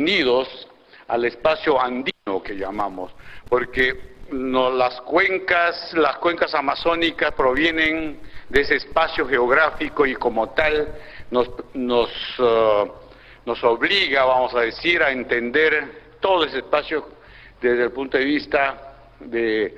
unidos al espacio andino que llamamos, porque las cuencas amazónicas provienen de ese espacio geográfico y como tal nos obliga, vamos a decir, a entender todo ese espacio desde el punto de vista de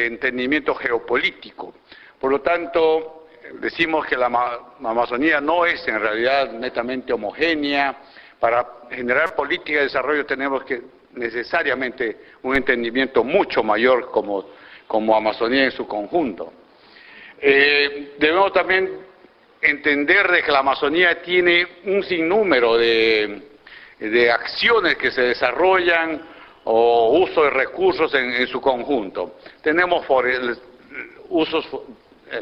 entendimiento geopolítico. Por lo tanto, decimos que la Amazonía no es en realidad netamente homogénea. Para generar política de desarrollo tenemos que necesariamente un entendimiento mucho mayor como Amazonía en su conjunto. Debemos también entender de que la Amazonía tiene un sinnúmero de acciones que se desarrollan o uso de recursos en su conjunto. Tenemos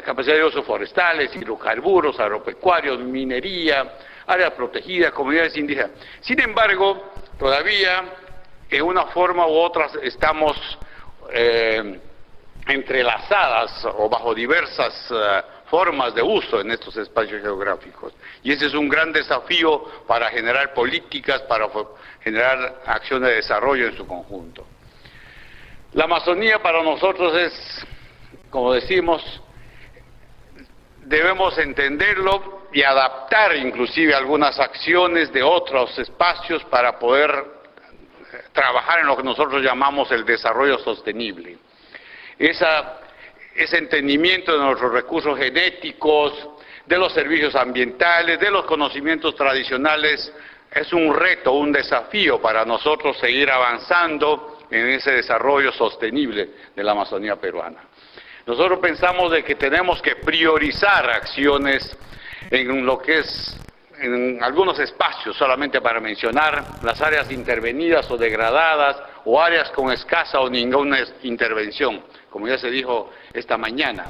capacidad de usos forestales, hidrocarburos, agropecuarios, minería, áreas protegidas, comunidades indígenas. Sin embargo, todavía en una forma u otra estamos entrelazadas o bajo diversas formas de uso en estos espacios geográficos. Y ese es un gran desafío para generar políticas, para generar acciones de desarrollo en su conjunto. La Amazonía para nosotros es, como decimos, debemos entenderlo y adaptar inclusive algunas acciones de otros espacios para poder trabajar en lo que nosotros llamamos el desarrollo sostenible. Ese entendimiento de nuestros recursos genéticos, de los servicios ambientales, de los conocimientos tradicionales, es un reto, un desafío para nosotros seguir avanzando en ese desarrollo sostenible de la Amazonía peruana. Nosotros pensamos de que tenemos que priorizar acciones en lo que es, en algunos espacios, solamente para mencionar las áreas intervenidas o degradadas, o áreas con escasa o ninguna intervención, como ya se dijo esta mañana.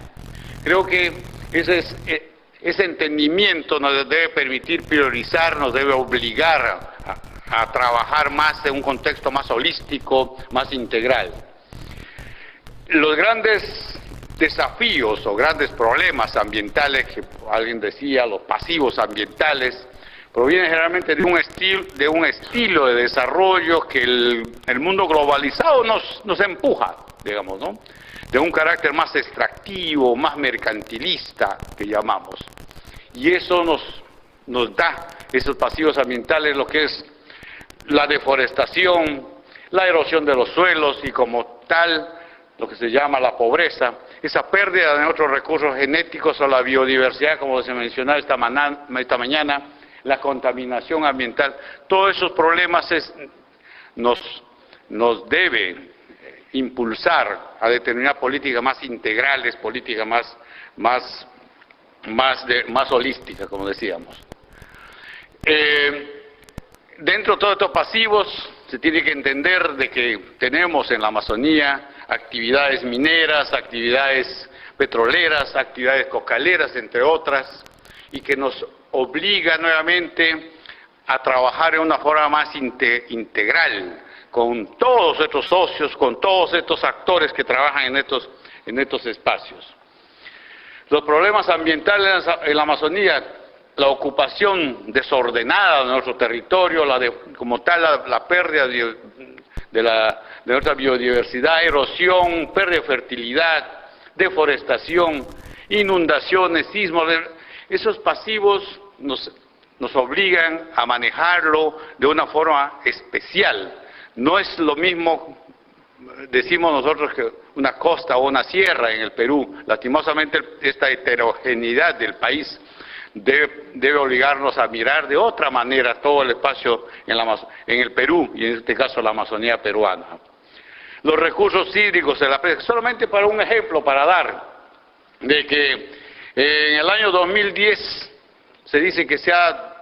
Creo que ese entendimiento nos debe permitir priorizar, nos debe obligar a trabajar más en un contexto más holístico, más integral. Los grandes desafíos o grandes problemas ambientales, que alguien decía, los pasivos ambientales, provienen generalmente de un estilo de desarrollo que el mundo globalizado nos empuja, digamos, ¿no? De un carácter más extractivo, más mercantilista, que llamamos. Y eso nos da, esos pasivos ambientales, lo que es la deforestación, la erosión de los suelos y como tal, lo que se llama la pobreza, esa pérdida de otros recursos genéticos o la biodiversidad, como se mencionaba esta mañana, la contaminación ambiental. Todos esos problemas nos deben impulsar a determinar políticas más integrales, políticas más holísticas, como decíamos. Dentro de todos estos pasivos se tiene que entender de que tenemos en la Amazonía actividades mineras, actividades petroleras, actividades cocaleras, entre otras, y que nos obliga nuevamente a trabajar de una forma más integral con todos estos socios, con todos estos actores que trabajan en estos espacios. Los problemas ambientales en la Amazonía, la ocupación desordenada de nuestro territorio, como tal la pérdida de nuestra biodiversidad, erosión, pérdida de fertilidad, deforestación, inundaciones, sismos, esos pasivos nos obligan a manejarlo de una forma especial. No es lo mismo, decimos nosotros, que una costa o una sierra en el Perú. Lastimosamente esta heterogeneidad del país debe obligarnos a mirar de otra manera todo el espacio en el Perú y en este caso la Amazonía peruana. Los recursos hídricos de la pesca, solamente para un ejemplo para dar, de que en el año 2010 se dice que se ha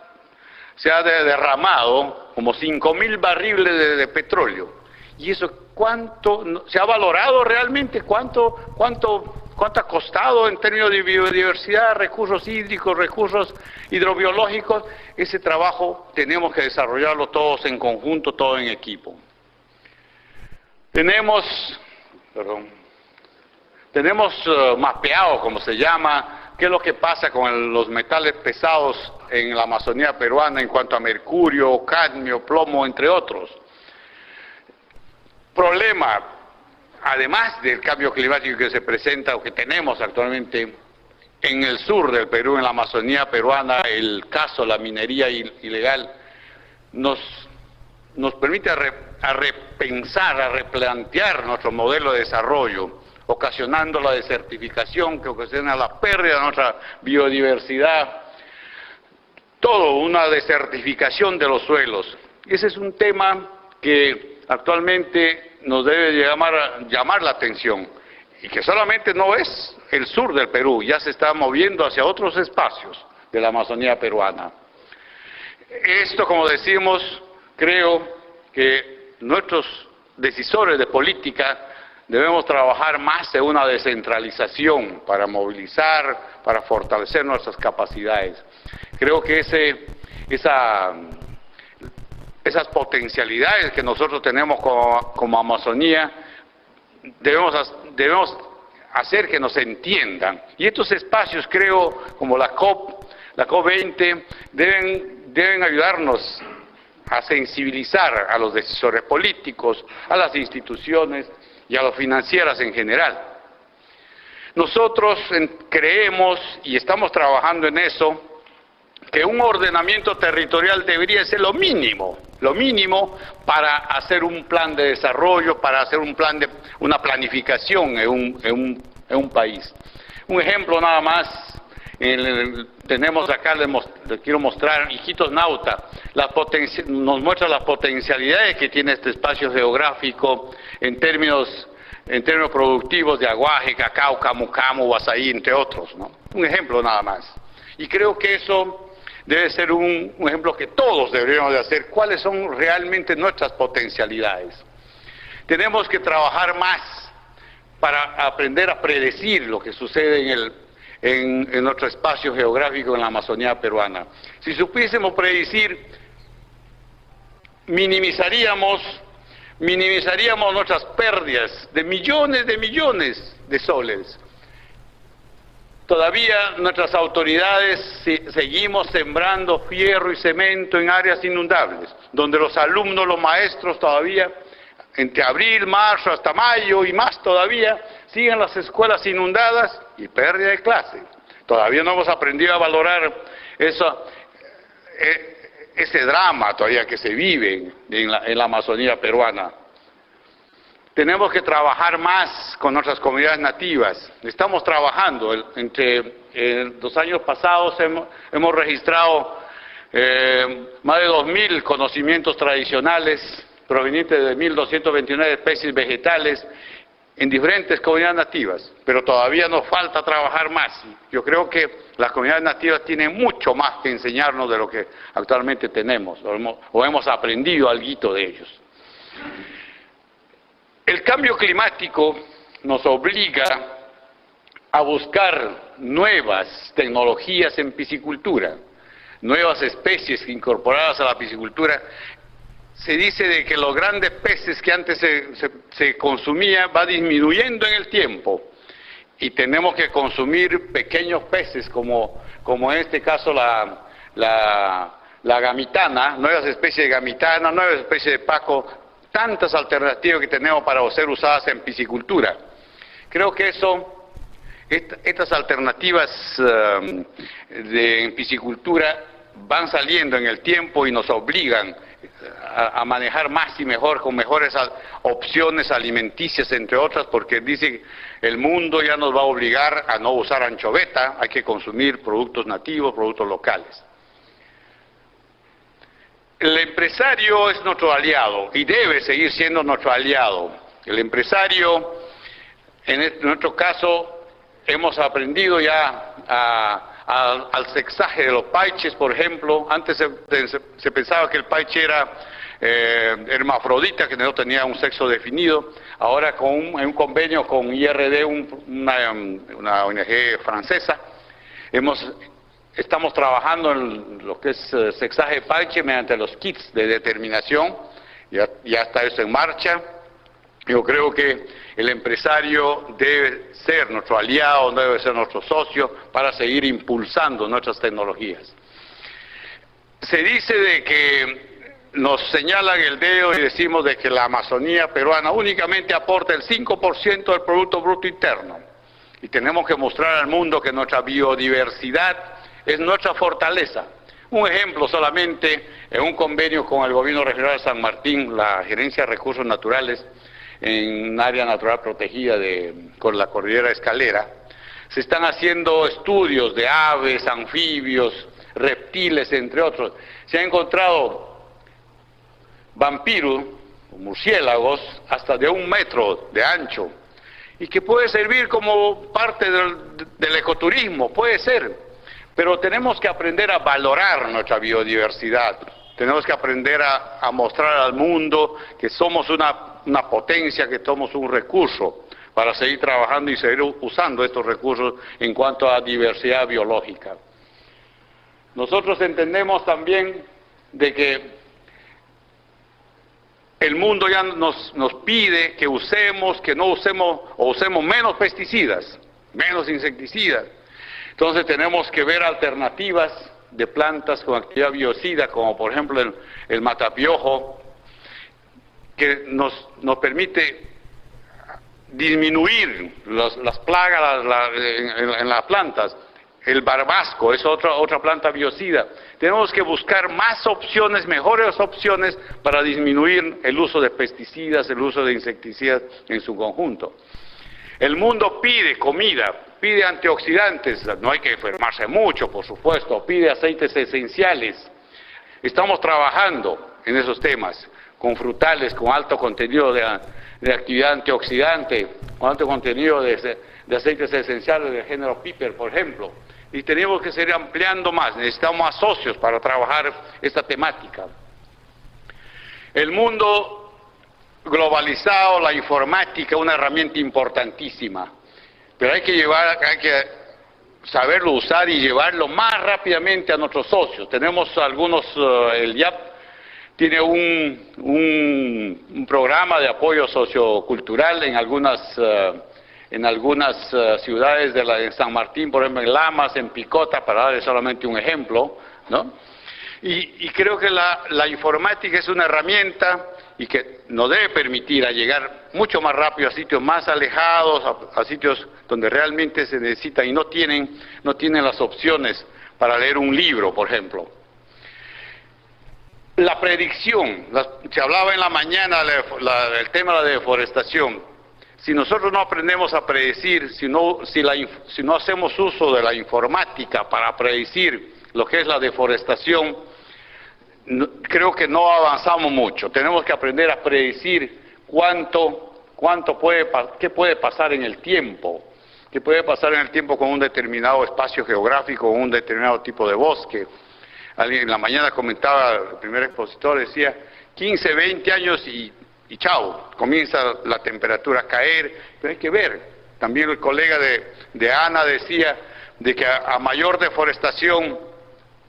derramado como 5.000 barriles de petróleo. ¿Y eso cuánto se ha valorado realmente? ¿Cuánto ha costado en términos de biodiversidad, recursos hídricos, recursos hidrobiológicos? Ese trabajo tenemos que desarrollarlo todos en conjunto, todo en equipo. Tenemos mapeado, como se llama, qué es lo que pasa con los metales pesados en la Amazonía peruana en cuanto a mercurio, cadmio, plomo, entre otros. Problema, además del cambio climático que se presenta o que tenemos actualmente en el sur del Perú, en la Amazonía peruana, el caso de la minería ilegal, nos permite a repensar, a replantear nuestro modelo de desarrollo, ocasionando la desertificación que ocasiona la pérdida de nuestra biodiversidad, todo una desertificación de los suelos. Ese es un tema que actualmente nos debe llamar la atención, y que solamente no es el sur del Perú, ya se está moviendo hacia otros espacios de la Amazonía peruana. Esto, como decimos, creo que nuestros decisores de política debemos trabajar más en una descentralización para movilizar, para fortalecer nuestras capacidades. Creo que esas potencialidades que nosotros tenemos como Amazonía, debemos hacer que nos entiendan. Y estos espacios, creo, como la COP20, deben ayudarnos a sensibilizar a los decisores políticos, a las instituciones y a las financieras en general. Nosotros creemos, y estamos trabajando en eso, que un ordenamiento territorial debería ser lo mínimo para hacer un plan de desarrollo, para hacer una planificación en un país. Un ejemplo nada más, tenemos acá, les quiero mostrar, Iquitos Nauta, nos muestra las potencialidades que tiene este espacio geográfico en términos productivos de aguaje, cacao, camu camu, guasaí, entre otros, ¿no? Un ejemplo nada más. Y creo que eso debe ser un ejemplo que todos deberíamos de hacer, cuáles son realmente nuestras potencialidades. Tenemos que trabajar más para aprender a predecir lo que sucede en nuestro espacio geográfico en la Amazonía peruana. Si supiésemos predecir, minimizaríamos nuestras pérdidas de millones de soles. Todavía nuestras autoridades seguimos sembrando fierro y cemento en áreas inundables, donde los alumnos, los maestros todavía, entre abril, marzo, hasta mayo y más todavía, siguen las escuelas inundadas y pérdida de clase. Todavía no hemos aprendido a valorar ese drama todavía que se vive en la Amazonía peruana. Tenemos que trabajar más con nuestras comunidades nativas. Estamos trabajando. Entre los años pasados hemos registrado más de 2.000 conocimientos tradicionales provenientes de 1.229 especies vegetales en diferentes comunidades nativas, pero todavía nos falta trabajar más. Yo creo que las comunidades nativas tienen mucho más que enseñarnos de lo que actualmente tenemos, o hemos aprendido algo de ellos. El cambio climático nos obliga a buscar nuevas tecnologías en piscicultura, nuevas especies incorporadas a la piscicultura. Se dice de que los grandes peces que antes se consumía va disminuyendo en el tiempo y tenemos que consumir pequeños peces como en este caso la gamitana, nuevas especies de gamitana, nuevas especies de paco, tantas alternativas que tenemos para ser usadas en piscicultura. Creo que estas alternativas en piscicultura van saliendo en el tiempo y nos obligan a manejar más y mejor, con mejores opciones alimenticias, entre otras, porque dice el mundo ya nos va a obligar a no usar anchoveta, hay que consumir productos nativos, productos locales. El empresario es nuestro aliado y debe seguir siendo nuestro aliado. El empresario, en nuestro caso, hemos aprendido ya al sexaje de los paiches, por ejemplo. Antes se pensaba que el paiche era hermafrodita, que no tenía un sexo definido. Ahora en un convenio con IRD, una ONG francesa, estamos trabajando en lo que es sexaje paiche mediante los kits de determinación. Ya está eso en marcha. Yo creo que el empresario debe ser nuestro aliado, debe ser nuestro socio para seguir impulsando nuestras tecnologías. Se dice de que nos señalan el dedo y decimos de que la Amazonía peruana únicamente aporta el 5% del Producto Bruto Interno. Y tenemos que mostrar al mundo que nuestra biodiversidad es nuestra fortaleza. Un ejemplo solamente, en un convenio con el Gobierno Regional de San Martín, la Gerencia de Recursos Naturales, en un área natural protegida con la cordillera Escalera, se están haciendo estudios de aves, anfibios, reptiles, entre otros. Se han encontrado vampiros, murciélagos, hasta de 1 metro de ancho, y que puede servir como parte del ecoturismo, puede ser, pero tenemos que aprender a valorar nuestra biodiversidad, tenemos que aprender a mostrar al mundo que somos una potencia, que somos un recurso para seguir trabajando y seguir usando estos recursos en cuanto a diversidad biológica. Nosotros entendemos también de que el mundo ya nos pide que no usemos o usemos menos pesticidas, menos insecticidas. Entonces tenemos que ver alternativas de plantas con actividad biocida, como por ejemplo el matapiojo, que nos permite disminuir las plagas en las plantas. El barbasco es otra planta biocida. Tenemos que buscar más opciones, mejores opciones para disminuir el uso de pesticidas, el uso de insecticidas en su conjunto. El mundo pide comida, pide antioxidantes, no hay que enfermarse mucho, por supuesto, pide aceites esenciales. Estamos trabajando en esos temas, con frutales, con alto contenido de actividad antioxidante, con alto contenido de aceites esenciales del género Piper, por ejemplo. Y tenemos que seguir ampliando más, necesitamos más socios para trabajar esta temática. El mundo globalizado, la informática, una herramienta importantísima, pero hay que saberlo usar y llevarlo más rápidamente a nuestros socios. Tenemos algunos, el IAP tiene un programa de apoyo sociocultural en algunas ciudades de San Martín, por ejemplo en Lamas, en Picota, para darle solamente un ejemplo, ¿no? Y creo que la informática es una herramienta y que nos debe permitir a llegar mucho más rápido a sitios más alejados, a sitios donde realmente se necesita y no tienen las opciones para leer un libro, por ejemplo. La predicción, se hablaba en la mañana del tema de la deforestación. Si nosotros no aprendemos a predecir, si no hacemos uso de la informática para predecir lo que es la deforestación, creo que no avanzamos mucho. Tenemos que aprender a predecir qué puede pasar en el tiempo, qué puede pasar en el tiempo con un determinado espacio geográfico, con un determinado tipo de bosque. Alguien en la mañana comentaba, el primer expositor decía, 15, 20 años y chao, comienza la temperatura a caer, pero hay que ver. También el colega de Ana decía de que a mayor deforestación,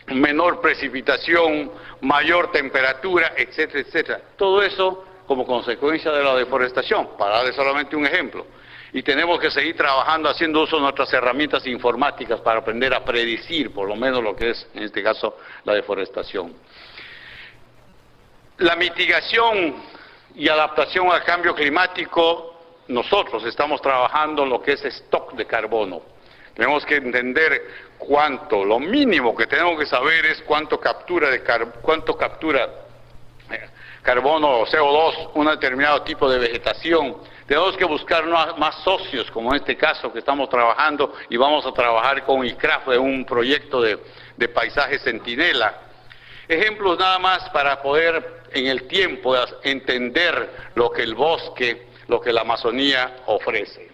menor precipitación, mayor temperatura, etcétera, etcétera. Todo eso como consecuencia de la deforestación, para darle solamente un ejemplo. Y tenemos que seguir trabajando, haciendo uso de nuestras herramientas informáticas para aprender a predecir, por lo menos lo que es, en este caso, la deforestación. La mitigación y adaptación al cambio climático, nosotros estamos trabajando lo que es stock de carbono. Tenemos que entender lo mínimo que tenemos que saber es cuánto captura carbono o CO2 un determinado tipo de vegetación. Tenemos que buscar más socios, como en este caso que estamos trabajando, y vamos a trabajar con ICRAF en un proyecto de paisaje centinela. Ejemplos nada más para poder en el tiempo entender lo que el bosque, lo que la Amazonía ofrece.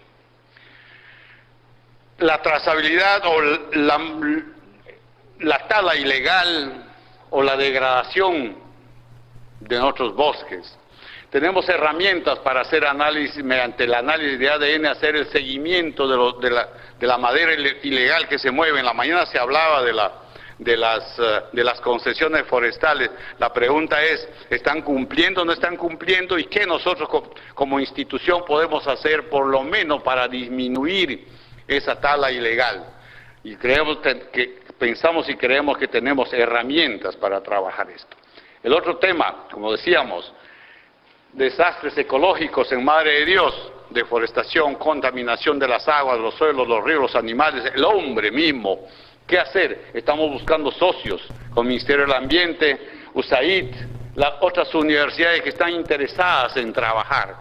La trazabilidad o la tala ilegal o la degradación de nuestros bosques. Tenemos herramientas para hacer análisis, mediante el análisis de ADN, hacer el seguimiento de la madera ilegal que se mueve. En la mañana se hablaba de las concesiones forestales. La pregunta es, ¿están cumpliendo o no están cumpliendo? ¿Y qué nosotros como institución podemos hacer por lo menos para disminuir esa tala ilegal? Y pensamos y creemos que tenemos herramientas para trabajar esto. El otro tema, como decíamos, desastres ecológicos en Madre de Dios, deforestación, contaminación de las aguas, los suelos, los ríos, los animales, el hombre mismo. ¿Qué hacer? Estamos buscando socios con el Ministerio del Ambiente, USAID, las otras universidades que están interesadas en trabajar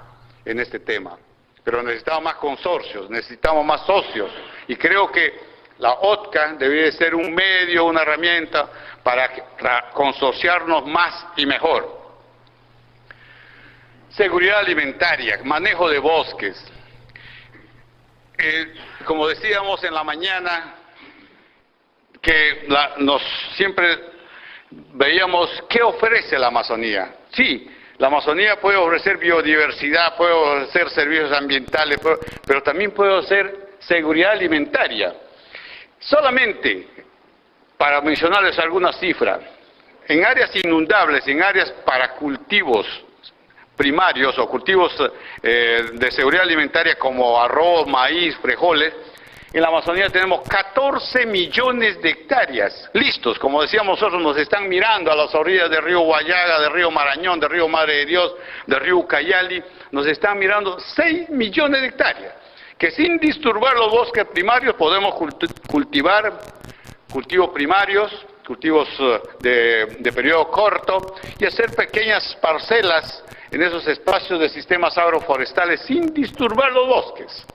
en este tema. Pero necesitamos más consorcios, necesitamos más socios. Y creo que la OTCA debe ser un medio, una herramienta para consorciarnos más y mejor. Seguridad alimentaria, manejo de bosques. Como decíamos en la mañana, que siempre veíamos qué ofrece la Amazonía. Sí, la Amazonía puede ofrecer biodiversidad, puede ofrecer servicios ambientales, pero también puede ofrecer seguridad alimentaria. Solamente, para mencionarles algunas cifras, en áreas inundables, en áreas para cultivos primarios o cultivos de seguridad alimentaria como arroz, maíz, frijoles, en la Amazonía tenemos 14 millones de hectáreas listos. Como decíamos nosotros, nos están mirando a las orillas del río Guayaga, del río Marañón, del río Madre de Dios, del río Ucayali, nos están mirando 6 millones de hectáreas, que sin disturbar los bosques primarios podemos cultivar cultivos primarios, cultivos de periodo corto, y hacer pequeñas parcelas en esos espacios de sistemas agroforestales sin disturbar los bosques.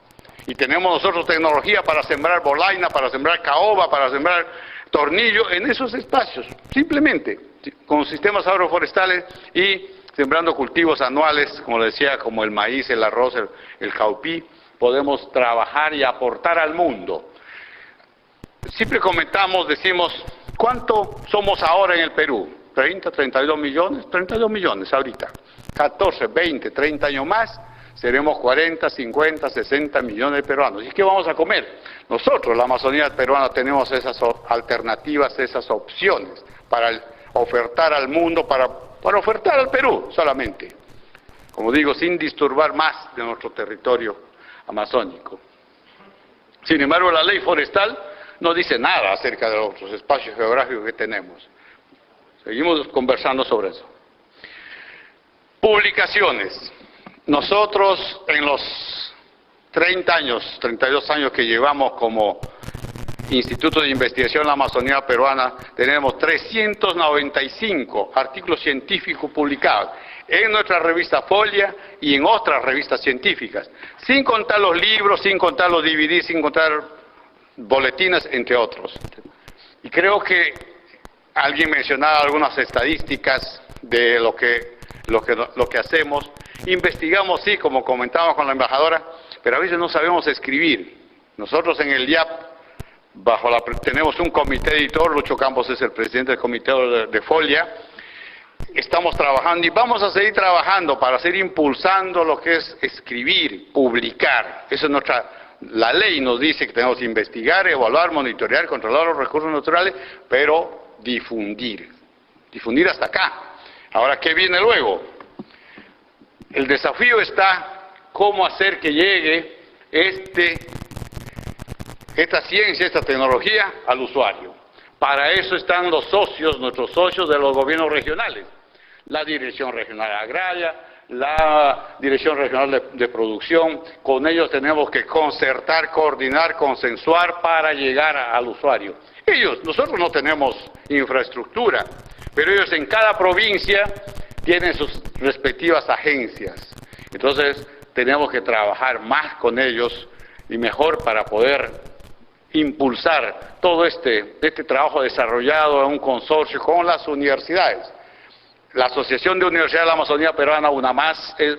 Y tenemos nosotros tecnología para sembrar bolaina, para sembrar caoba, para sembrar tornillo en esos espacios, simplemente con sistemas agroforestales y sembrando cultivos anuales, como decía, como el maíz, el arroz, el caupí, podemos trabajar y aportar al mundo. Siempre decimos, ¿cuánto somos ahora en el Perú? 30, 32 millones, 32 millones ahorita. 14, 20, 30 años más, seremos 40, 50, 60 millones de peruanos. ¿Y qué vamos a comer? Nosotros, la Amazonía peruana, tenemos esas alternativas, esas opciones para ofertar al mundo, para ofertar al Perú solamente. Como digo, sin disturbar más de nuestro territorio amazónico. Sin embargo, la ley forestal no dice nada acerca de los otros espacios geográficos que tenemos. Seguimos conversando sobre eso. Publicaciones. Nosotros en los 32 años que llevamos como Instituto de Investigación en la Amazonía Peruana, tenemos 395 artículos científicos publicados en nuestra revista Folia y en otras revistas científicas, sin contar los libros, sin contar los DVD, sin contar boletines, entre otros. Y creo que alguien mencionaba algunas estadísticas de lo que hacemos. Investigamos, sí, como comentábamos con la embajadora, pero a veces no sabemos escribir. Nosotros en el IAP, tenemos un comité editor, Lucho Campos es el presidente del comité de Folia, estamos trabajando y vamos a seguir trabajando para seguir impulsando lo que es escribir, publicar. Eso es la ley nos dice que tenemos que investigar, evaluar, monitorear, controlar los recursos naturales, pero difundir hasta acá. Ahora, ¿qué viene luego? El desafío está cómo hacer que llegue esta ciencia, esta tecnología al usuario. Para eso están los socios, nuestros socios de los gobiernos regionales, la Dirección Regional Agraria, la Dirección Regional de Producción. Con ellos tenemos que concertar, coordinar, consensuar para llegar al usuario. Nosotros no tenemos infraestructura, pero ellos en cada provincia tienen sus respectivas agencias. Entonces tenemos que trabajar más con ellos y mejor para poder impulsar todo este trabajo desarrollado en un consorcio con las universidades. La Asociación de Universidades de la Amazonía Peruana, UNAMAS, es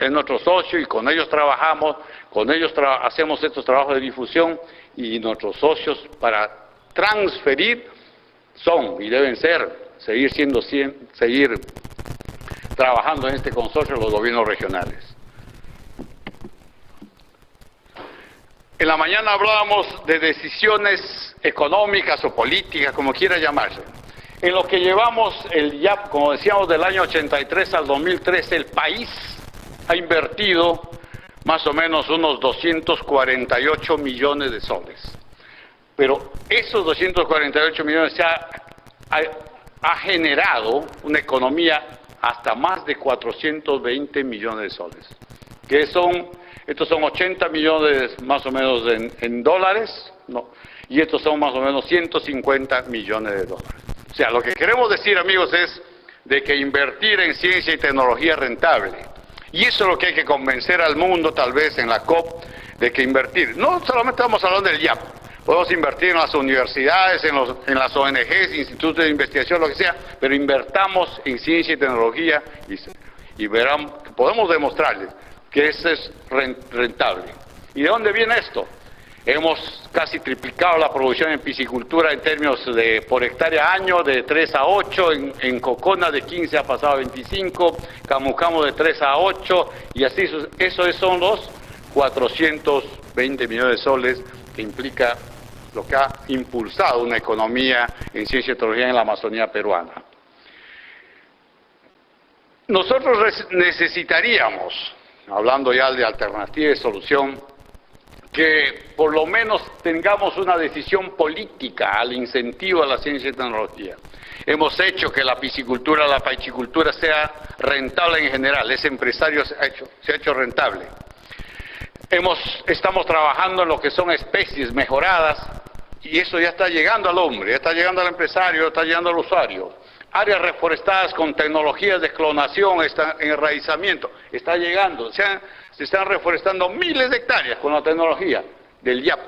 nuestro socio y con ellos trabajamos, con ellos hacemos estos trabajos de difusión y nuestros socios para transferir son y deben seguir trabajando en este consorcio los gobiernos regionales. En la mañana hablábamos de decisiones económicas o políticas, como quiera llamarse. En lo que llevamos el YAP, como decíamos, del año 83 al 2013, el país ha invertido más o menos unos 248 millones de soles. Pero esos 248 millones ha generado una economía hasta más de 420 millones de soles, que estos son 80 millones más o menos en dólares, ¿no? Y estos son más o menos 150 millones de dólares. O sea, lo que queremos decir, amigos, es de que invertir en ciencia y tecnología es rentable. Y eso es lo que hay que convencer al mundo, tal vez en la COP, de que invertir. No solamente estamos hablando del YAP, podemos invertir en las universidades, en las ONGs, institutos de investigación, lo que sea, pero invertamos en ciencia y tecnología y verán, podemos demostrarles que eso es rentable. ¿Y de dónde viene esto? Hemos casi triplicado la producción en piscicultura en términos de por hectárea año, de 3 a 8, en Cocona de 15 ha pasado a 25, Camucamo de 3 a 8, y así, esos son los 420 millones de soles que implica lo que ha impulsado una economía en ciencia y tecnología en la Amazonía peruana. Nosotros necesitaríamos, hablando ya de alternativa y solución, que por lo menos tengamos una decisión política al incentivo a la ciencia y tecnología. Hemos hecho que la piscicultura, la paichicultura sea rentable en general, ese empresario se ha hecho rentable. Estamos trabajando en lo que son especies mejoradas y eso ya está llegando al hombre, ya está llegando al empresario, ya está llegando al usuario. Áreas reforestadas con tecnologías de clonación, enraizamiento, está llegando. Se están reforestando miles de hectáreas con la tecnología del YAP.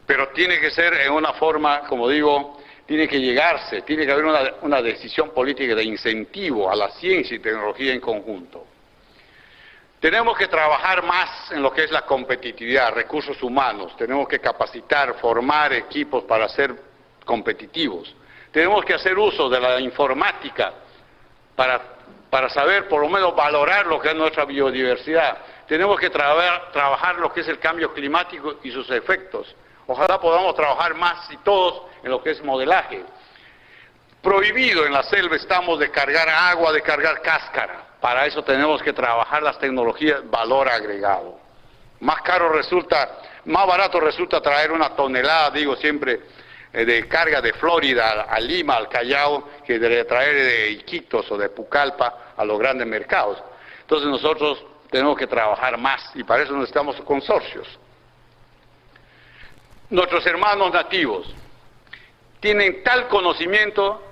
Pero tiene que ser en una forma, como digo, tiene que haber una decisión política de incentivo a la ciencia y tecnología en conjunto. Tenemos que trabajar más en lo que es la competitividad, recursos humanos. Tenemos que capacitar, formar equipos para ser competitivos. Tenemos que hacer uso de la informática para saber por lo menos valorar lo que es nuestra biodiversidad. Tenemos que trabajar lo que es el cambio climático y sus efectos. Ojalá podamos trabajar más y todos en lo que es modelaje. Prohibido en la selva estamos de cargar agua, de cargar cáscara. Para eso tenemos que trabajar las tecnologías valor agregado. Más barato resulta traer una tonelada, digo siempre, de carga de Florida a Lima, al Callao, que de traer de Iquitos o de Pucallpa a los grandes mercados. Entonces nosotros tenemos que trabajar más y para eso necesitamos consorcios. Nuestros hermanos nativos tienen tal conocimiento,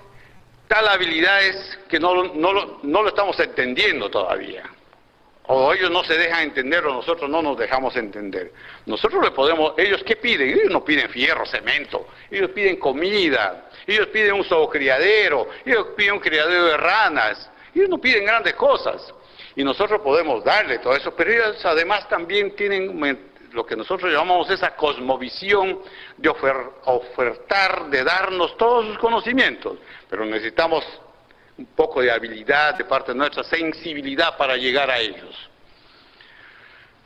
tal habilidades que no lo estamos entendiendo todavía. O ellos no se dejan entender o nosotros no nos dejamos entender. Nosotros ellos ¿qué piden? Ellos no piden fierro, cemento, ellos piden comida, ellos piden un zoocriadero, ellos piden un criadero de ranas, ellos no piden grandes cosas. Y nosotros podemos darle todo eso, pero ellos además también tienen lo que nosotros llamamos esa cosmovisión de ofertar, de darnos todos sus conocimientos, pero necesitamos un poco de habilidad de parte nuestra, sensibilidad para llegar a ellos.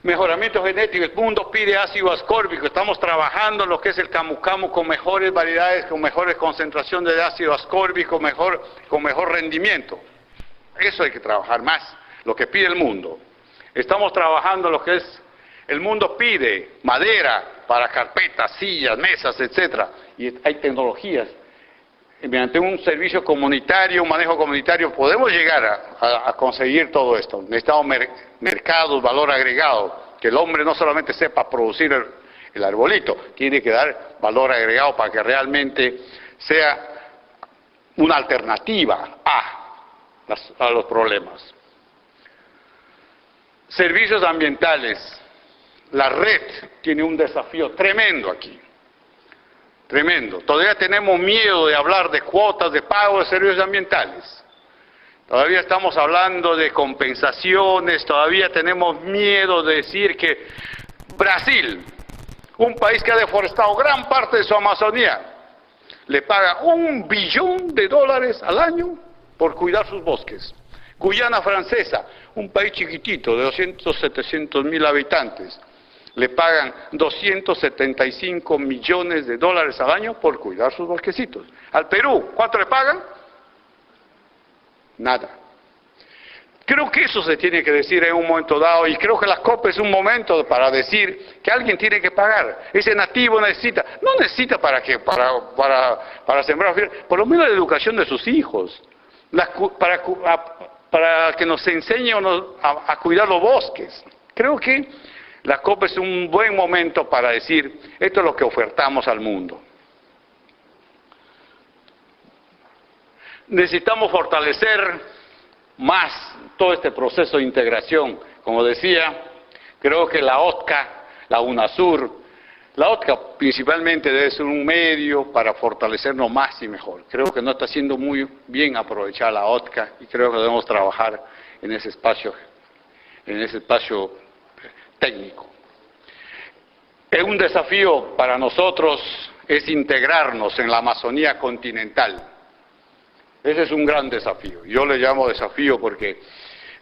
Mejoramiento genético, el mundo pide ácido ascórbico, estamos trabajando en lo que es el camu-camu con mejores variedades, con mejores concentraciones de ácido ascórbico, con mejor rendimiento. Eso hay que trabajar más, lo que pide el mundo. Estamos trabajando en lo que es, el mundo pide madera para carpetas, sillas, mesas, etcétera, y hay tecnologías. Mediante un servicio comunitario, un manejo comunitario, podemos llegar a conseguir todo esto. Necesitamos mercados, valor agregado, que el hombre no solamente sepa producir el arbolito, tiene que dar valor agregado para que realmente sea una alternativa a los problemas. Servicios ambientales. La red tiene un desafío tremendo aquí. Tremendo. Todavía tenemos miedo de hablar de cuotas de pago de servicios ambientales. Todavía estamos hablando de compensaciones, todavía tenemos miedo de decir que Brasil, un país que ha deforestado gran parte de su Amazonía, le paga $1 billón al año por cuidar sus bosques. Guyana Francesa, un país chiquitito de 700.000 habitantes, le pagan 275 millones de dólares al año por cuidar sus bosquecitos. Al Perú, ¿cuánto le pagan? Nada. Creo que eso se tiene que decir en un momento dado, y creo que la COP es un momento para decir que alguien tiene que pagar. Ese nativo necesita, no necesita para sembrar, por lo menos la educación de sus hijos, para que nos enseñe a cuidar los bosques. Creo que la COP es un buen momento para decir, esto es lo que ofertamos al mundo. Necesitamos fortalecer más todo este proceso de integración. Como decía, creo que la OTCA, la UNASUR, la OTCA principalmente debe ser un medio para fortalecernos más y mejor. Creo que no está siendo muy bien aprovechada la OTCA y creo que debemos trabajar en ese espacio técnico. Es un desafío para nosotros es integrarnos en la Amazonía continental. Ese es un gran desafío. Yo le llamo desafío porque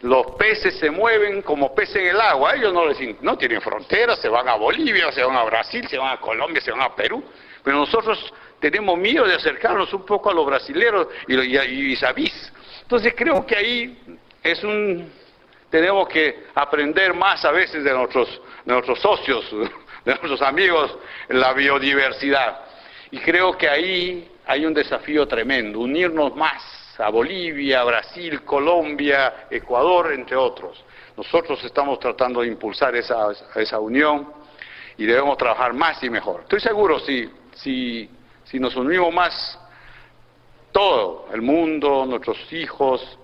los peces se mueven como peces en el agua. Ellos no tienen fronteras, se van a Bolivia, se van a Brasil, se van a Colombia, se van a Perú. Pero nosotros tenemos miedo de acercarnos un poco a los brasileros y vis a vis. Entonces creo que ahí tenemos que aprender más a veces de nuestros socios, de nuestros amigos, la biodiversidad. Y creo que ahí hay un desafío tremendo, unirnos más a Bolivia, Brasil, Colombia, Ecuador, entre otros. Nosotros estamos tratando de impulsar esa unión y debemos trabajar más y mejor. Estoy seguro, si nos unimos más, todo el mundo, nuestros hijos,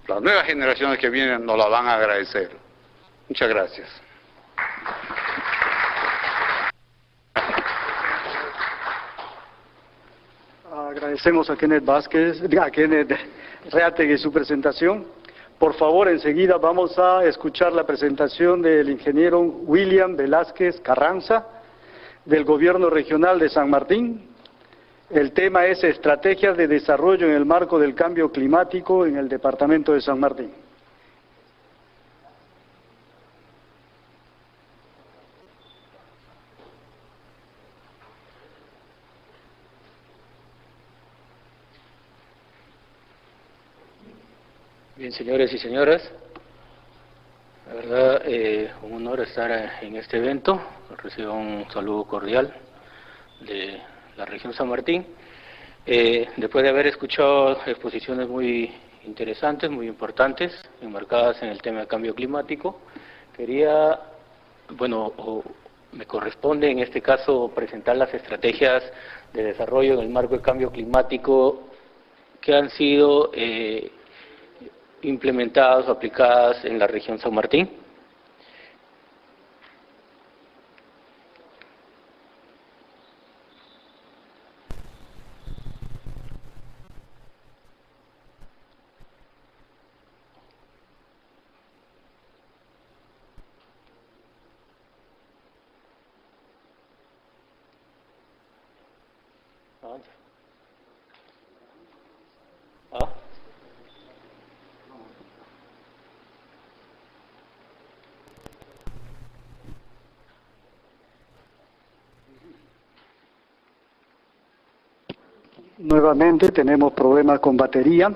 las nuevas generaciones que vienen nos la van a agradecer. Muchas gracias. Agradecemos a Kenneth Reategui su presentación. Por favor, enseguida vamos a escuchar la presentación del ingeniero William Velázquez Carranza, del Gobierno Regional de San Martín. El tema es Estrategias de Desarrollo en el Marco del Cambio Climático en el Departamento de San Martín. Bien, señores y señoras, la verdad, un honor estar en este evento. Recibo un saludo cordial de la región San Martín. Después de haber escuchado exposiciones muy interesantes, muy importantes, enmarcadas en el tema del cambio climático, me corresponde en este caso presentar las estrategias de desarrollo en el marco del cambio climático que han sido implementadas o aplicadas en la región San Martín. Nuevamente tenemos problemas con batería.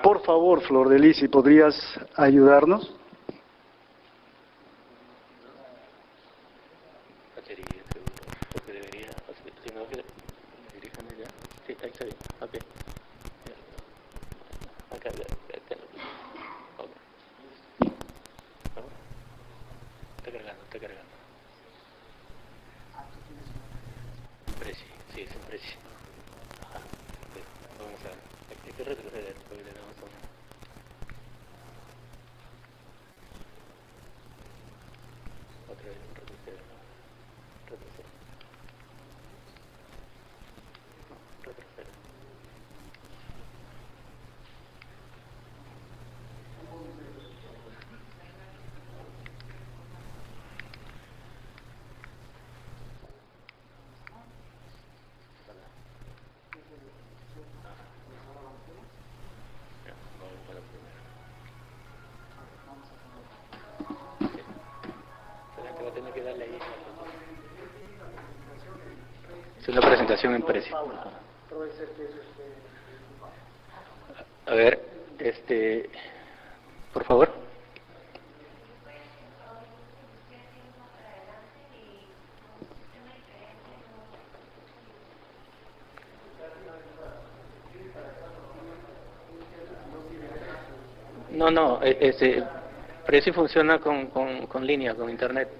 Por favor, Flor de Lis, si podrías ayudarnos. Batería, seguro, porque debería, si no, diríjame ya. Sí, ahí está bien, ok. Acá, ok. Está cargando. Preci, sí, es un preci. Ajá. Vamos a ver, hay que retroceder, porque le damos un... Otra vez, retroceder. Va a tener que darle ahí. Es una presentación en Prezi. A ver, por favor. No, Prezi funciona con línea, con internet.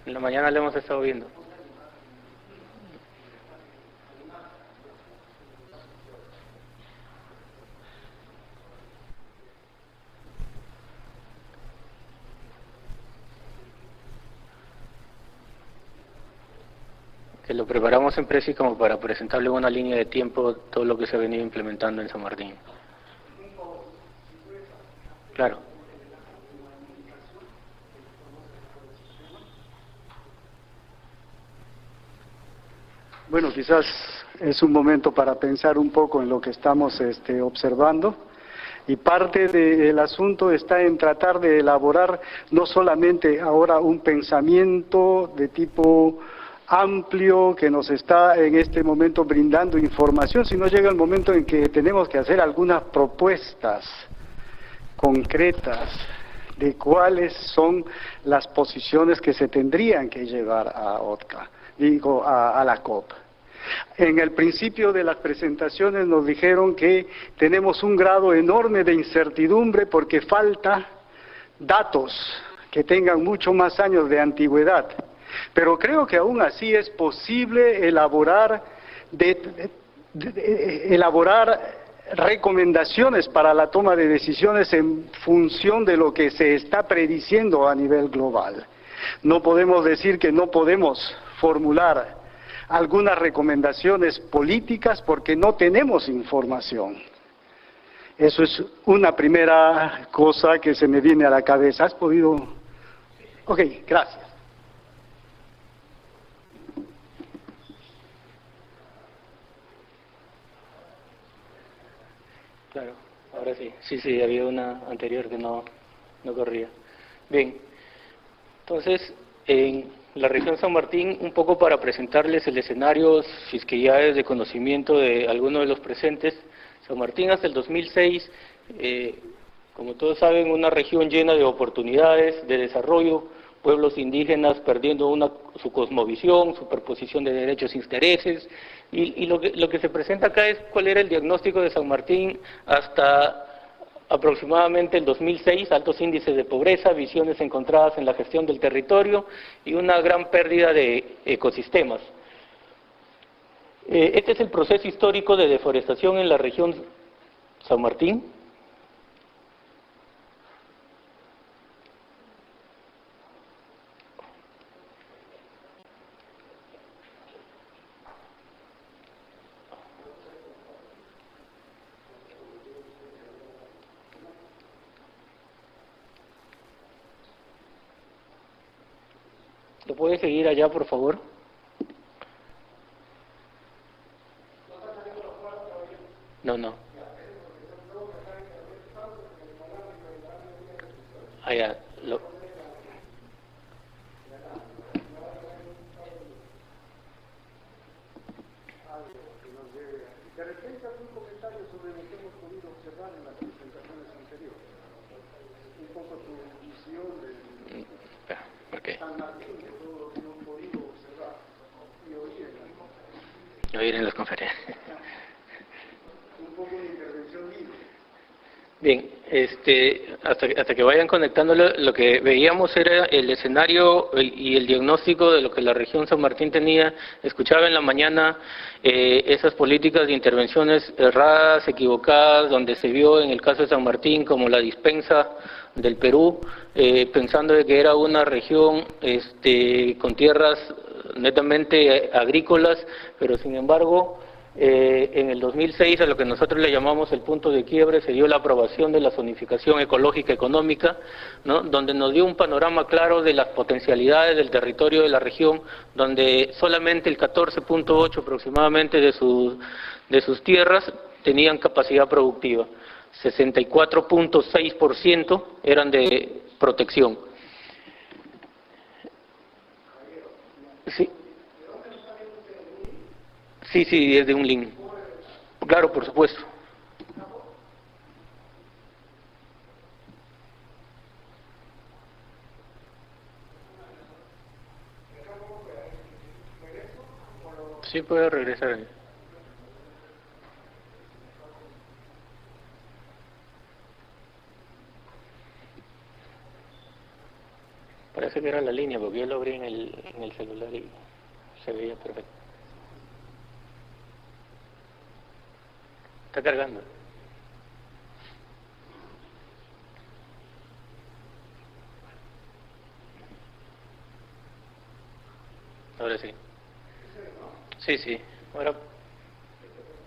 En la mañana lo hemos estado viendo. Que lo preparamos en Prezi como para presentarle una línea de tiempo todo lo que se ha venido implementando en San Martín. Claro. Bueno, quizás es un momento para pensar un poco en lo que estamos observando. Y parte del asunto está en tratar de elaborar no solamente ahora un pensamiento de tipo amplio que nos está en este momento brindando información, sino llega el momento en que tenemos que hacer algunas propuestas concretas de cuáles son las posiciones que se tendrían que llevar a OTCA, a la COP. En el principio de las presentaciones nos dijeron que tenemos un grado enorme de incertidumbre porque falta datos que tengan mucho más años de antigüedad. Pero creo que aún así es posible elaborar recomendaciones para la toma de decisiones en función de lo que se está prediciendo a nivel global. No podemos decir que no podemos formular algunas recomendaciones políticas porque no tenemos información. Eso es una primera cosa que se me viene a la cabeza. ¿Has podido? Ok, gracias. Claro, ahora sí. Sí, había una anterior que no corría. Bien, entonces, en la región San Martín, un poco para presentarles el escenario, fiscalidades de conocimiento de algunos de los presentes. San Martín hasta el 2006, como todos saben, una región llena de oportunidades, de desarrollo, pueblos indígenas perdiendo su cosmovisión, superposición de derechos e intereses, y lo que se presenta acá es cuál era el diagnóstico de San Martín hasta aproximadamente el 2006, altos índices de pobreza, visiones encontradas en la gestión del territorio y una gran pérdida de ecosistemas. Este es el proceso histórico de deforestación en la región San Martín. ¿Lo puede seguir allá, por favor? No. Allá. De repente algún comentario sobre lo que hemos podido observar en las presentaciones anteriores. Un poco tu visión de San Martín, de todo lo que hemos podido observar y oír en las conferencias. Un poco de intervención libre. Bien, hasta que vayan conectándolo, lo que veíamos era el escenario y el diagnóstico de lo que la región San Martín tenía. Escuchaba en la mañana esas políticas de intervenciones erradas, equivocadas, donde se vio en el caso de San Martín como la dispensa del Perú, pensando de que era una región con tierras netamente agrícolas, pero sin embargo en el 2006, a lo que nosotros le llamamos el punto de quiebre, se dio la aprobación de la zonificación ecológica económica, ¿no?, donde nos dio un panorama claro de las potencialidades del territorio de la región, donde solamente el 14.8 aproximadamente de sus tierras tenían capacidad productiva, 64.6% eran de protección. Sí. Sí, sí, es de un link. Claro, por supuesto. Sí, puede regresar. Parece que era la línea, porque yo lo abrí en el celular y se veía perfecto. Está cargando. Ahora sí. Sí, sí. Ahora,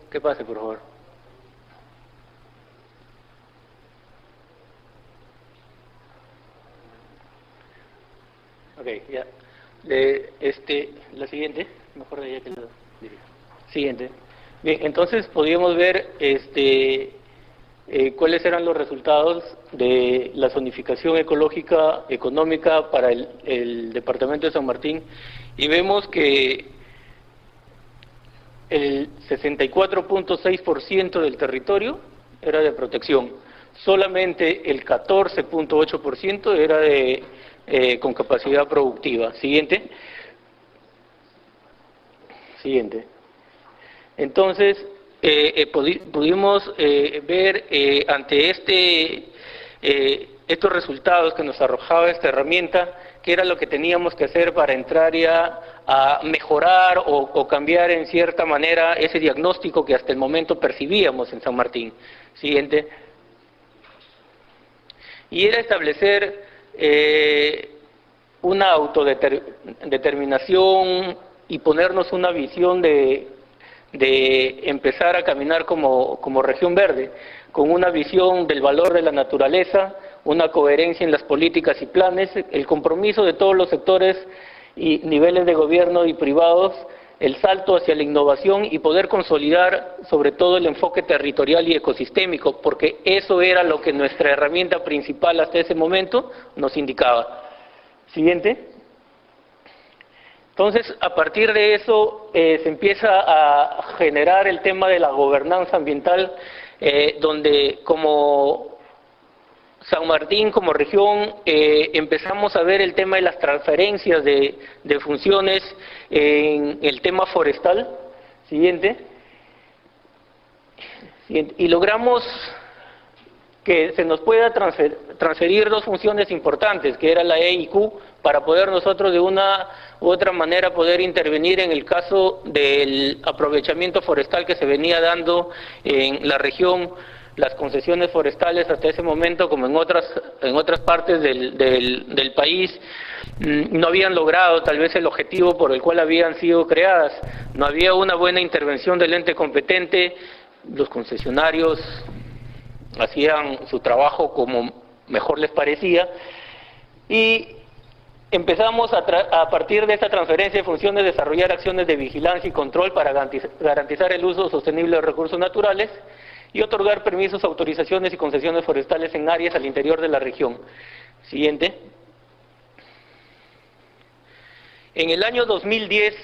que pase, por favor. Ok, ya. La siguiente, mejor de ella que lo dirija. Siguiente. Bien, entonces podríamos ver cuáles eran los resultados de la zonificación ecológica económica para el departamento de San Martín, y vemos que el 64.6% del territorio era de protección, solamente el 14.8% era con capacidad productiva. Siguiente. Siguiente. Entonces, pudimos ver ante estos resultados que nos arrojaba esta herramienta, qué era lo que teníamos que hacer para entrar ya a mejorar o cambiar en cierta manera ese diagnóstico que hasta el momento percibíamos en San Martín. Siguiente. Y era establecer una autodeterminación y ponernos una visión de empezar a caminar como región verde, con una visión del valor de la naturaleza, una coherencia en las políticas y planes, el compromiso de todos los sectores y niveles de gobierno y privados, el salto hacia la innovación y poder consolidar sobre todo el enfoque territorial y ecosistémico, porque eso era lo que nuestra herramienta principal hasta ese momento nos indicaba. Siguiente. Entonces, a partir de eso se empieza a generar el tema de la gobernanza ambiental, donde como San Martín, como región, empezamos a ver el tema de las transferencias de funciones en el tema forestal. Siguiente. Y logramos que se nos pueda transferir dos funciones importantes, que era la E y Q, para poder nosotros de una u otra manera poder intervenir en el caso del aprovechamiento forestal que se venía dando en la región. Las concesiones forestales hasta ese momento, como en otras partes del país, no habían logrado tal vez el objetivo por el cual habían sido creadas. No había una buena intervención del ente competente, los concesionarios hacían su trabajo como mejor les parecía, y empezamos a partir de esta transferencia de funciones desarrollar acciones de vigilancia y control para garantizar el uso sostenible de recursos naturales y otorgar permisos, autorizaciones y concesiones forestales en áreas al interior de la región. Siguiente. En el año 2010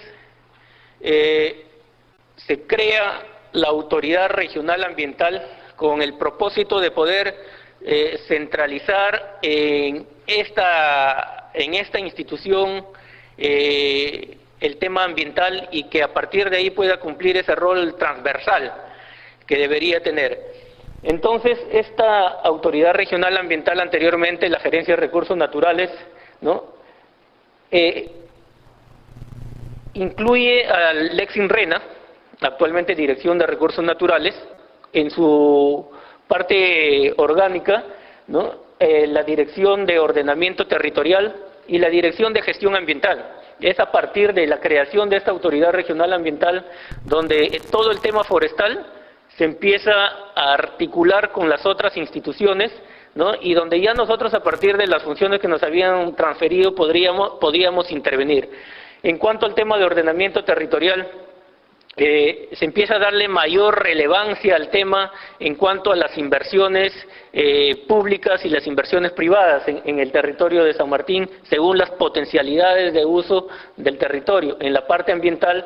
se crea la Autoridad Regional Ambiental con el propósito de poder centralizar en esta institución el tema ambiental y que a partir de ahí pueda cumplir ese rol transversal que debería tener. Entonces, esta Autoridad Regional Ambiental, anteriormente la Gerencia de Recursos Naturales, ¿no?, incluye al Lexinrena, actualmente Dirección de Recursos Naturales, en su parte orgánica, ¿no?, la Dirección de Ordenamiento Territorial y la Dirección de Gestión Ambiental. Es a partir de la creación de esta Autoridad Regional Ambiental donde todo el tema forestal se empieza a articular con las otras instituciones, ¿no?, y donde ya nosotros a partir de las funciones que nos habían transferido podíamos intervenir. En cuanto al tema de ordenamiento territorial, se empieza a darle mayor relevancia al tema en cuanto a las inversiones públicas y las inversiones privadas en el territorio de San Martín, según las potencialidades de uso del territorio. En la parte ambiental,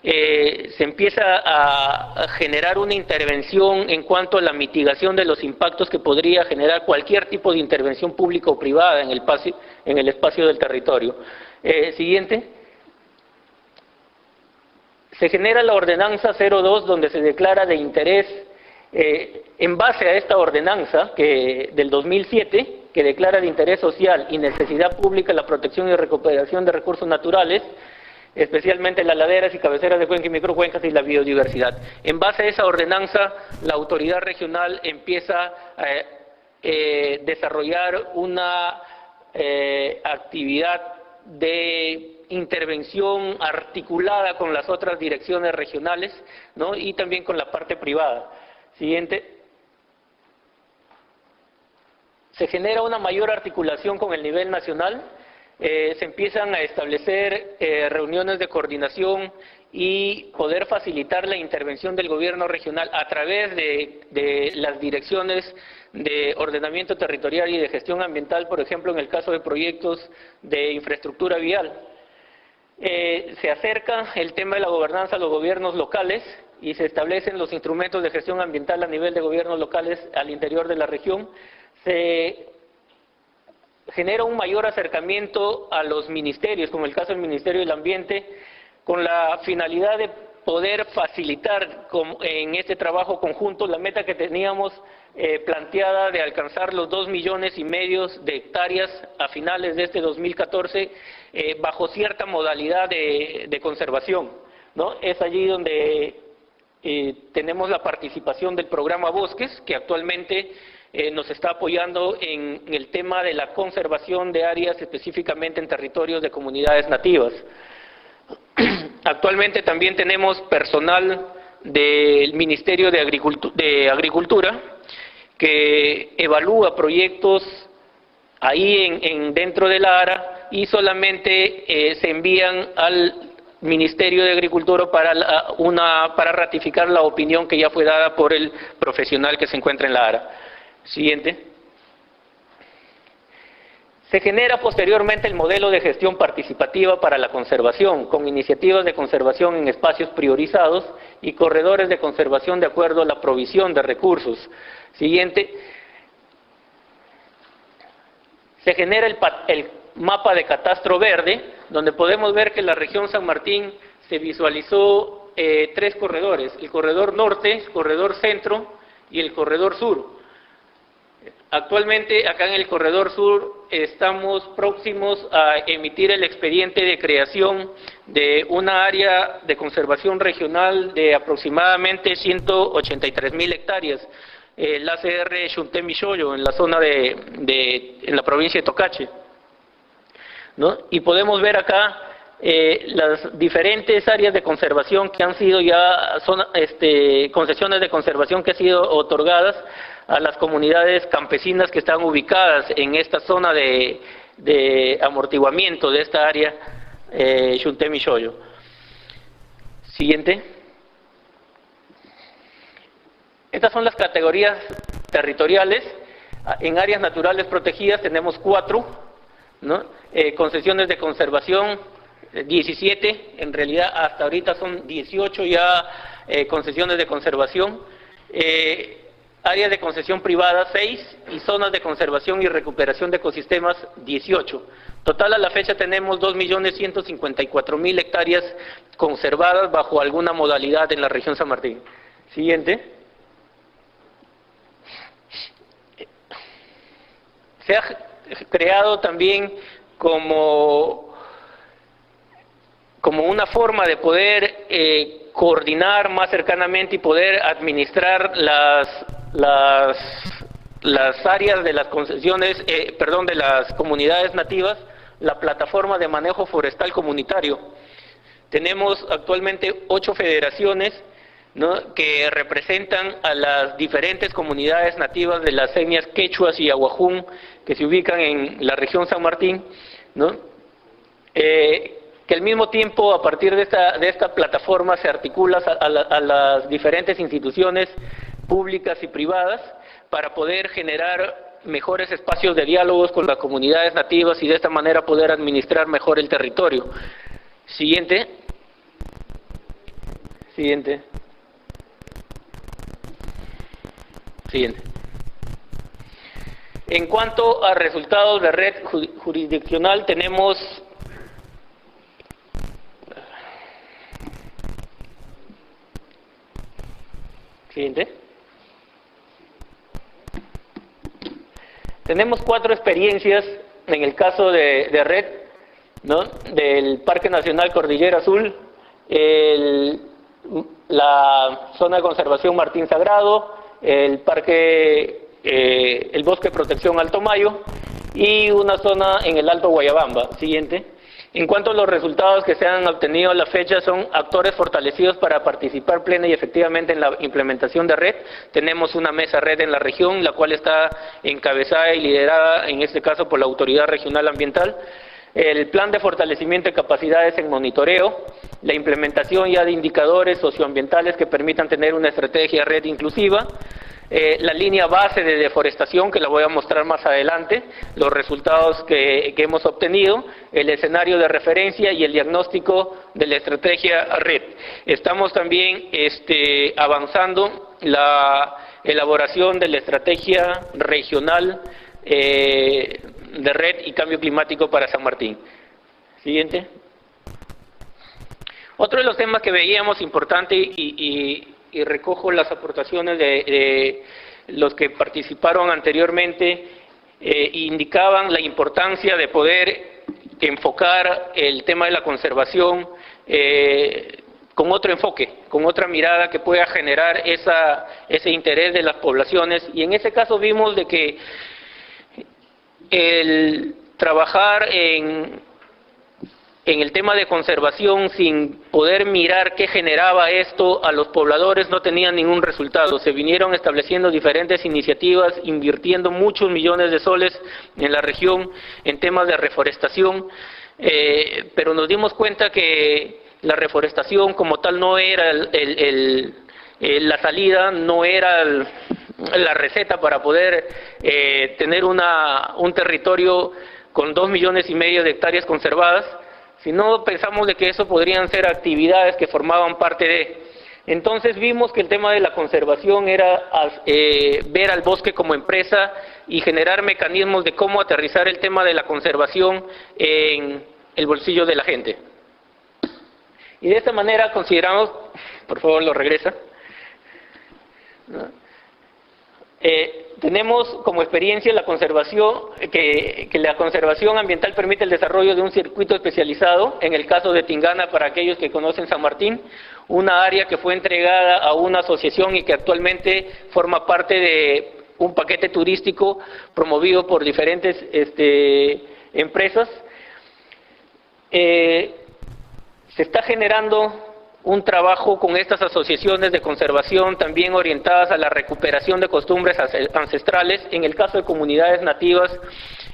se empieza a generar una intervención en cuanto a la mitigación de los impactos que podría generar cualquier tipo de intervención pública o privada en el espacio del territorio. Siguiente. Se genera la ordenanza 02, donde se declara de interés, en base a esta ordenanza del 2007, que declara de interés social y necesidad pública la protección y recuperación de recursos naturales, especialmente las laderas y cabeceras de cuencas y microcuencas y la biodiversidad. En base a esa ordenanza, la autoridad regional empieza a desarrollar una actividad de intervención articulada con las otras direcciones regionales, ¿no? Y también con la parte privada. Siguiente. Se genera una mayor articulación con el nivel nacional, se empiezan a establecer reuniones de coordinación y poder facilitar la intervención del gobierno regional a través de las direcciones de ordenamiento territorial y de gestión ambiental, por ejemplo, en el caso de proyectos de infraestructura vial. Se acerca el tema de la gobernanza a los gobiernos locales y se establecen los instrumentos de gestión ambiental a nivel de gobiernos locales al interior de la región. Se genera un mayor acercamiento a los ministerios, como el caso del Ministerio del Ambiente, con la finalidad de poder facilitar en este trabajo conjunto la meta que teníamos planteada de alcanzar los 2,5 millones de hectáreas a finales de este 2014 bajo cierta modalidad de conservación, ¿no? Es allí donde tenemos la participación del programa Bosques, que actualmente nos está apoyando en el tema de la conservación de áreas específicamente en territorios de comunidades nativas. Actualmente también tenemos personal del Ministerio de Agricultura que evalúa proyectos ahí dentro de la ARA y solamente se envían al Ministerio de Agricultura para ratificar la opinión que ya fue dada por el profesional que se encuentra en la ARA. Siguiente. Se genera posteriormente el modelo de gestión participativa para la conservación, con iniciativas de conservación en espacios priorizados y corredores de conservación de acuerdo a la provisión de recursos. Siguiente. Se genera el mapa de catastro verde, donde podemos ver que en la región San Martín se visualizó 3 corredores: el corredor norte, el corredor centro y el corredor sur. Actualmente, acá en el corredor sur, estamos próximos a emitir el expediente de creación de una área de conservación regional de aproximadamente 183,000 hectáreas, el ACR Xunté-Milloyo, en la zona en la provincia de Tocache, ¿no? Y podemos ver acá las diferentes áreas de conservación que han sido ya, concesiones de conservación que han sido otorgadas a las comunidades campesinas que están ubicadas en esta zona de amortiguamiento de esta área Xunté-Milloyo. Siguiente. Estas son las categorías territoriales. En áreas naturales protegidas tenemos 4, ¿no? Concesiones de conservación 17, en realidad hasta ahorita son 18 ya concesiones de conservación. Áreas de concesión privada 6 y zonas de conservación y recuperación de ecosistemas 18. Total, a la fecha tenemos 2,154,000 hectáreas conservadas bajo alguna modalidad en la región San Martín. Siguiente. Se ha creado también como una forma de poder coordinar más cercanamente y poder administrar las áreas de las concesiones, de las comunidades nativas, la plataforma de manejo forestal comunitario. Tenemos actualmente 8 federaciones, ¿no?, que representan a las diferentes comunidades nativas de las etnias quechuas y aguajún que se ubican en la región San Martín, ¿no? Que al mismo tiempo, a partir de esta plataforma, se articula a las diferentes instituciones públicas y privadas para poder generar mejores espacios de diálogos con las comunidades nativas y de esta manera poder administrar mejor el territorio. Siguiente. Siguiente. Siguiente. En cuanto a resultados de red jurisdiccional, tenemos siguiente. Tenemos 4 experiencias en el caso de red, ¿no? Del Parque Nacional Cordillera Azul, la zona de conservación Martín Sagrado, el parque, el bosque de protección Alto Mayo y una zona en el Alto Guayabamba. Siguiente. En cuanto a los resultados que se han obtenido a la fecha, son actores fortalecidos para participar plena y efectivamente en la implementación de red. Tenemos una mesa red en la región, la cual está encabezada y liderada, en este caso, por la Autoridad Regional Ambiental. El plan de fortalecimiento de capacidades en monitoreo, la implementación ya de indicadores socioambientales que permitan tener una estrategia red inclusiva, la línea base de deforestación, que la voy a mostrar más adelante, los resultados que hemos obtenido, el escenario de referencia y el diagnóstico de la estrategia red. Estamos también avanzando la elaboración de la estrategia regional de red y cambio climático para San Martín. Siguiente. Otro de los temas que veíamos importante y recojo las aportaciones de los que participaron anteriormente, indicaban la importancia de poder enfocar el tema de la conservación con otro enfoque, con otra mirada que pueda generar ese interés de las poblaciones. Y en ese caso vimos de que el trabajar en el tema de conservación sin poder mirar qué generaba esto a los pobladores no tenía ningún resultado. Se vinieron estableciendo diferentes iniciativas, invirtiendo muchos millones de soles en la región en temas de reforestación, pero nos dimos cuenta que la reforestación como tal no era la salida, no era la receta para poder tener un territorio con 2,5 millones de hectáreas conservadas, sino pensamos de que eso podrían ser actividades que formaban parte de. Entonces vimos que el tema de la conservación era ver al bosque como empresa y generar mecanismos de cómo aterrizar el tema de la conservación en el bolsillo de la gente. Y de esta manera consideramos, por favor lo regresa, tenemos como experiencia la conservación, que la conservación ambiental permite el desarrollo de un circuito especializado, en el caso de Tingana, para aquellos que conocen San Martín, una área que fue entregada a una asociación y que actualmente forma parte de un paquete turístico promovido por diferentes empresas. Se está generando un trabajo con estas asociaciones de conservación también orientadas a la recuperación de costumbres ancestrales, en el caso de comunidades nativas,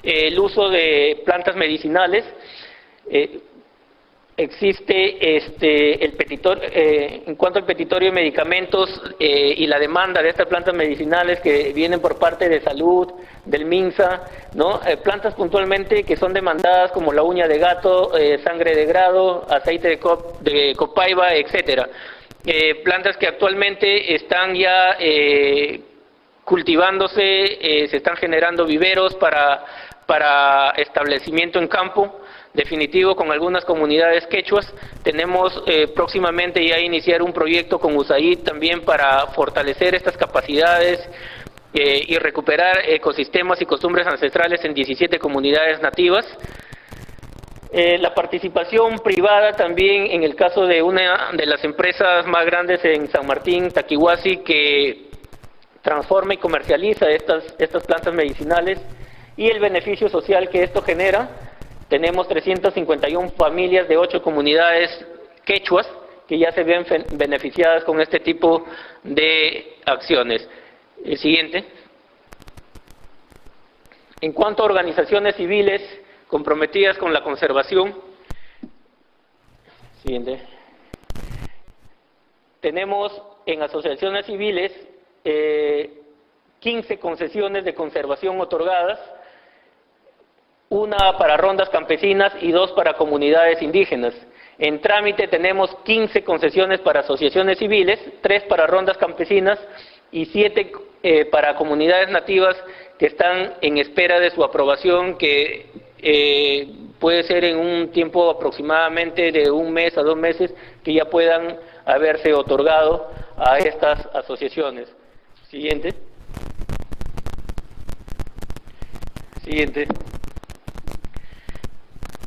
el uso de plantas medicinales. Existe el petitorio, en cuanto al petitorio de medicamentos y la demanda de estas plantas medicinales que vienen por parte de salud, del MINSA, ¿no? Plantas puntualmente que son demandadas como la uña de gato, sangre de grado, aceite de copaiba, etcétera. Plantas que actualmente están ya cultivándose, se están generando viveros para establecimiento en campo definitivo con algunas comunidades quechuas. Tenemos próximamente ya iniciar un proyecto con USAID también para fortalecer estas capacidades y recuperar ecosistemas y costumbres ancestrales en 17 comunidades nativas. La participación privada también en el caso de una de las empresas más grandes en San Martín, Taquihuasi, que transforma y comercializa estas plantas medicinales, y el beneficio social que esto genera. Tenemos 351 familias de 8 comunidades quechuas que ya se ven beneficiadas con este tipo de acciones. El siguiente. En cuanto a organizaciones civiles comprometidas con la conservación, siguiente. Tenemos en asociaciones civiles 15 concesiones de conservación otorgadas, una para rondas campesinas y 2 para comunidades indígenas. En trámite tenemos 15 concesiones para asociaciones civiles, 3 para rondas campesinas y 7 para comunidades nativas que están en espera de su aprobación, que puede ser en un tiempo aproximadamente de 1 mes a 2 meses, que ya puedan haberse otorgado a estas asociaciones. Siguiente. Siguiente.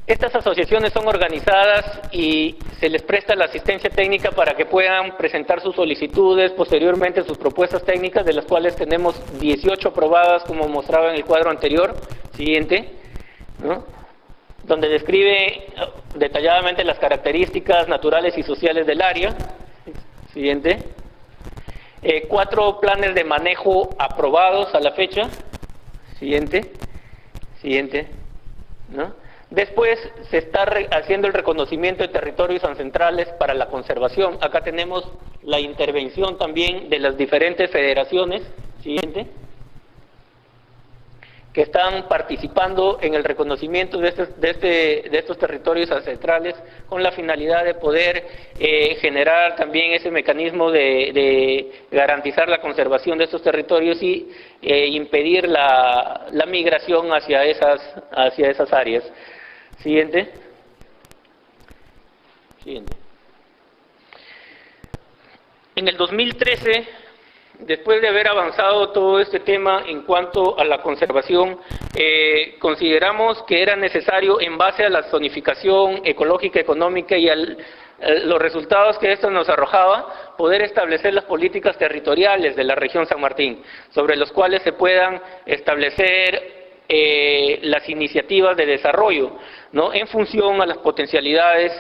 Estas asociaciones son organizadas y se les presta la asistencia técnica para que puedan presentar sus solicitudes, posteriormente sus propuestas técnicas, de las cuales tenemos 18 aprobadas, como mostraba en el cuadro anterior. Siguiente, ¿no? Donde describe detalladamente las características naturales y sociales del área. Siguiente. 4 planes de manejo aprobados a la fecha. Siguiente. Siguiente, ¿no? Después se está haciendo el reconocimiento de territorios ancestrales para la conservación. Acá tenemos la intervención también de las diferentes federaciones, siguiente, que están participando en el reconocimiento de estos territorios ancestrales, con la finalidad de poder generar también ese mecanismo de garantizar la conservación de estos territorios y impedir la migración hacia esas áreas. Siguiente. Siguiente. En el 2013, después de haber avanzado todo este tema en cuanto a la conservación, consideramos que era necesario, en base a la zonificación ecológica, económica y los resultados que esto nos arrojaba, poder establecer las políticas territoriales de la región San Martín, sobre los cuales se puedan establecer las iniciativas de desarrollo, ¿no?, en función a las potencialidades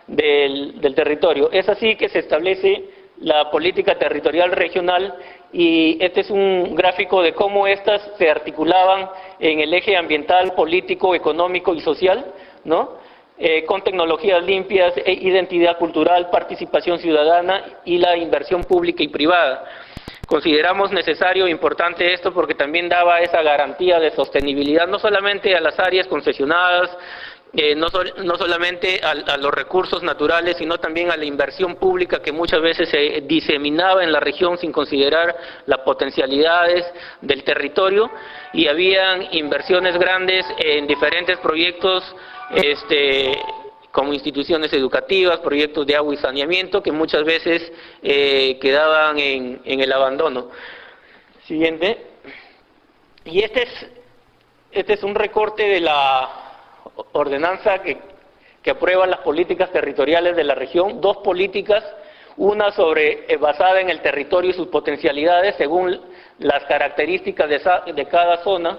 del territorio. Es así que se establece la política territorial regional, y este es un gráfico de cómo estas se articulaban en el eje ambiental, político, económico y social, ¿no?, con tecnologías limpias, identidad cultural, participación ciudadana y la inversión pública y privada. Consideramos necesario e importante esto porque también daba esa garantía de sostenibilidad, no solamente a las áreas concesionadas, no solamente a los recursos naturales, sino también a la inversión pública que muchas veces se diseminaba en la región sin considerar las potencialidades del territorio, y habían inversiones grandes en diferentes proyectos, como instituciones educativas, proyectos de agua y saneamiento, que muchas veces quedaban en el abandono. Siguiente. Y este es un recorte de la ordenanza que aprueba las políticas territoriales de la región. 2 políticas, una basada en el territorio y sus potencialidades según las características de cada zona,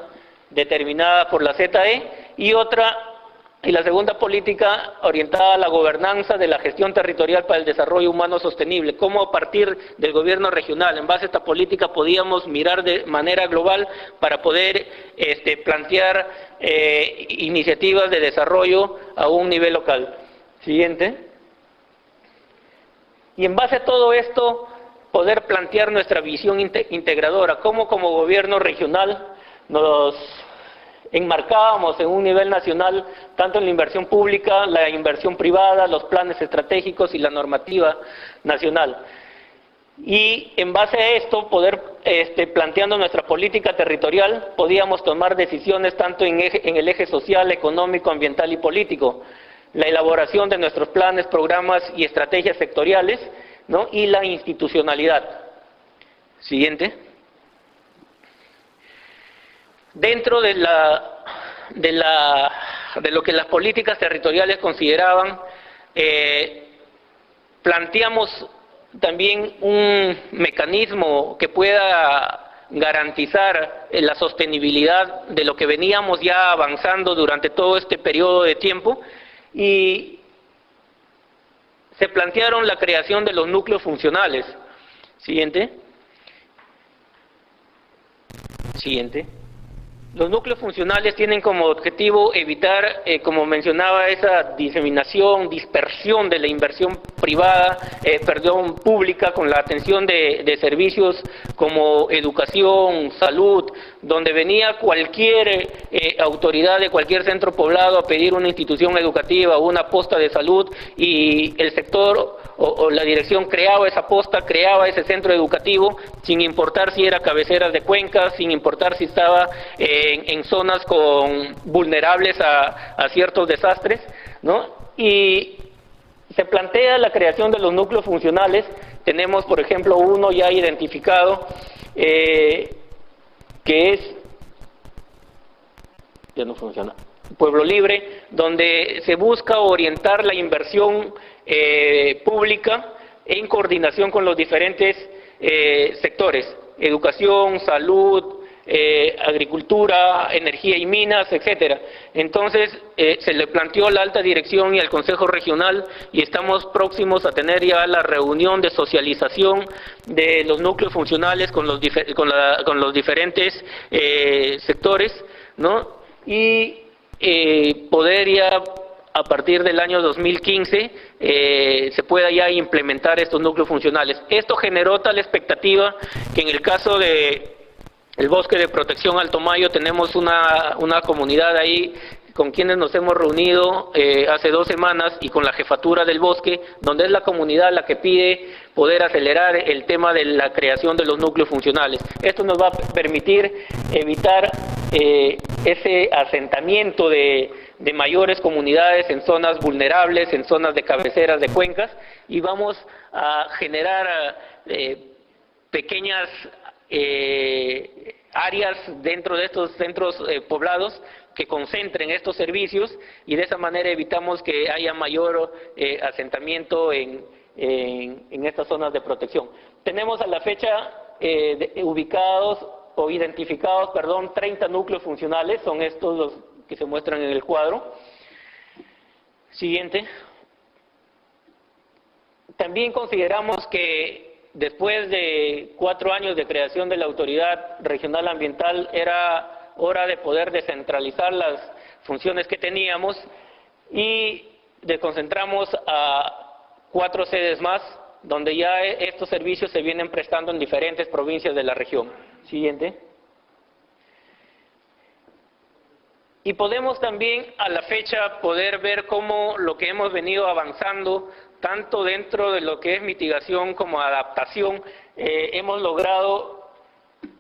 determinada por la ZE, y la segunda política orientada a la gobernanza de la gestión territorial para el desarrollo humano sostenible. Cómo a partir del gobierno regional, en base a esta política, podíamos mirar de manera global para poder plantear iniciativas de desarrollo a un nivel local. Siguiente. Y en base a todo esto, poder plantear nuestra visión integradora, cómo como gobierno regional nos enmarcábamos en un nivel nacional, tanto en la inversión pública, la inversión privada, los planes estratégicos y la normativa nacional. Y en base a esto, poder, planteando nuestra política territorial, podíamos tomar decisiones tanto en el eje social, económico, ambiental y político, la elaboración de nuestros planes, programas y estrategias sectoriales, ¿no?, y la institucionalidad. Siguiente. Dentro de lo que las políticas territoriales consideraban, planteamos también un mecanismo que pueda garantizar la sostenibilidad de lo que veníamos ya avanzando durante todo este periodo de tiempo, y se plantearon la creación de los núcleos funcionales. Siguiente. Siguiente. Los núcleos funcionales tienen como objetivo evitar, como mencionaba, esa diseminación, dispersión de la inversión privada, pública, con la atención de servicios como educación, salud, donde venía cualquier autoridad de cualquier centro poblado a pedir una institución educativa o una posta de salud, y el sector o la dirección creaba esa posta, creaba ese centro educativo, sin importar si era cabeceras de cuencas, sin importar si estaba en zonas vulnerables a ciertos desastres, ¿no? Y se plantea la creación de los núcleos funcionales. Tenemos, por ejemplo, uno ya identificado, que es, ya no funciona, Pueblo Libre, donde se busca orientar la inversión pública en coordinación con los diferentes sectores: educación, salud, agricultura, energía y minas, etcétera. Entonces se le planteó a la alta dirección y al Consejo Regional, y estamos próximos a tener ya la reunión de socialización de los núcleos funcionales con los diferentes sectores, ¿no? Y poder ya a partir del año 2015 se pueda ya implementar estos núcleos funcionales. Esto generó tal expectativa que en el caso de el Bosque de Protección Alto Mayo tenemos una comunidad ahí con quienes nos hemos reunido hace 2 semanas, y con la jefatura del bosque, donde es la comunidad la que pide poder acelerar el tema de la creación de los núcleos funcionales. Esto nos va a permitir evitar ese asentamiento de mayores comunidades en zonas vulnerables, en zonas de cabeceras de cuencas, y vamos a generar pequeñas áreas dentro de estos centros poblados que concentren estos servicios, y de esa manera evitamos que haya mayor asentamiento en estas zonas de protección. Tenemos a la fecha identificados 30 núcleos funcionales, son estos los que se muestran en el cuadro. Siguiente. También consideramos que después de 4 años de creación de la Autoridad Regional Ambiental era hora de poder descentralizar las funciones que teníamos, y desconcentramos a 4 sedes más, donde ya estos servicios se vienen prestando en diferentes provincias de la región. Siguiente. Y podemos también a la fecha poder ver cómo lo que hemos venido avanzando, tanto dentro de lo que es mitigación como adaptación, hemos logrado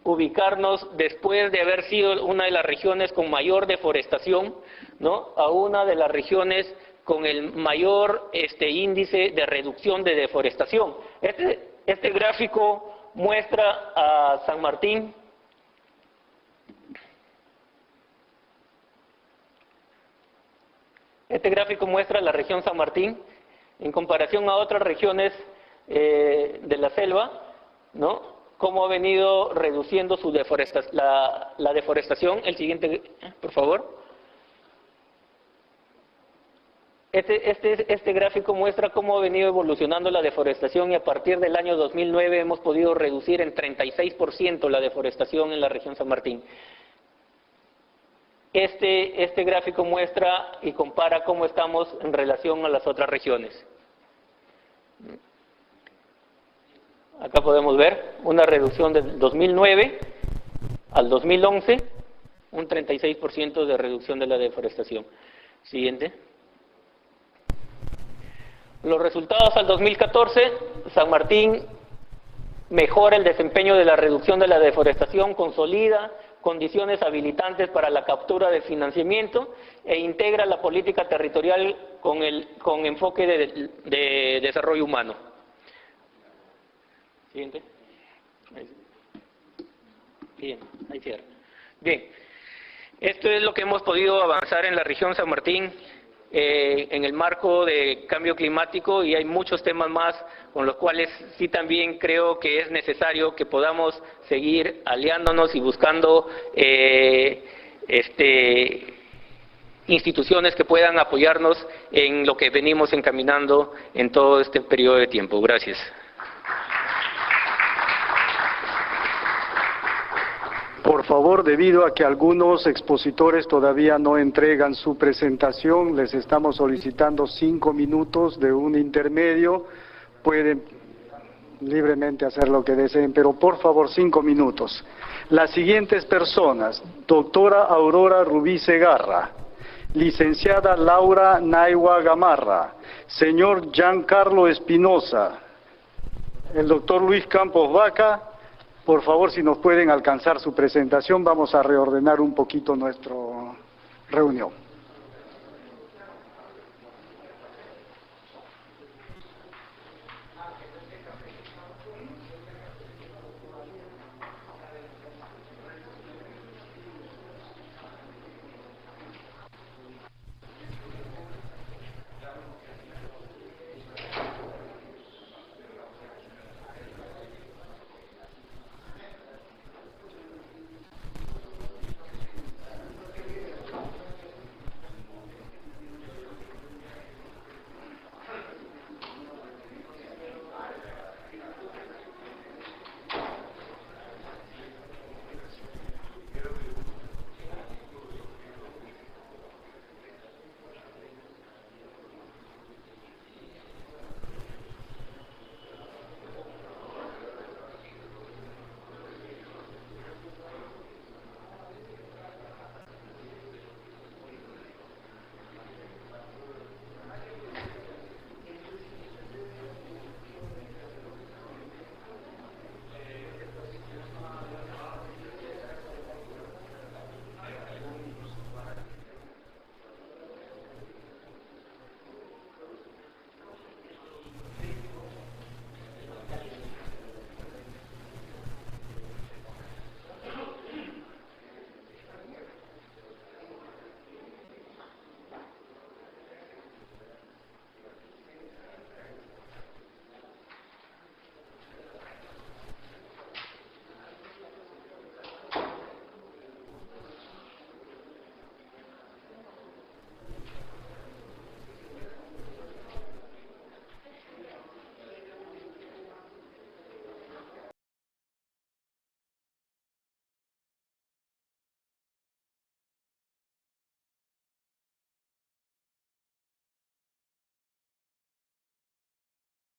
ubicarnos, después de haber sido una de las regiones con mayor deforestación, ¿no?, a una de las regiones con el mayor índice de reducción de deforestación. Este gráfico muestra a San Martín. Este gráfico muestra la región San Martín en comparación a otras regiones de la selva, ¿no?, cómo ha venido reduciendo su la deforestación. El siguiente, por favor. Este gráfico muestra cómo ha venido evolucionando la deforestación, y a partir del año 2009 hemos podido reducir en 36% la deforestación en la región San Martín. Este gráfico muestra y compara cómo estamos en relación a las otras regiones. Acá podemos ver una reducción del 2009 al 2011, un 36% de reducción de la deforestación. Siguiente. Los resultados al 2014, San Martín mejora el desempeño de la reducción de la deforestación, consolida condiciones habilitantes para la captura de financiamiento e integra la política territorial con enfoque de desarrollo humano. Siguiente. Bien, ahí cierra. Bien, esto es lo que hemos podido avanzar en la región San Martín en el marco de cambio climático, y hay muchos temas más con los cuales sí también creo que es necesario que podamos seguir aliándonos y buscando instituciones que puedan apoyarnos en lo que venimos encaminando en todo este periodo de tiempo. Gracias. Por favor, debido a que algunos expositores todavía no entregan su presentación, les estamos solicitando 5 minutos de un intermedio. Pueden libremente hacer lo que deseen, pero por favor 5 minutos. Las siguientes personas: doctora Aurora Rubí Segarra, licenciada Laura Naiwa Gamarra, señor Giancarlo Espinosa, el doctor Luis Campos Vaca. Por favor, si nos pueden alcanzar su presentación, vamos a reordenar un poquito nuestra reunión.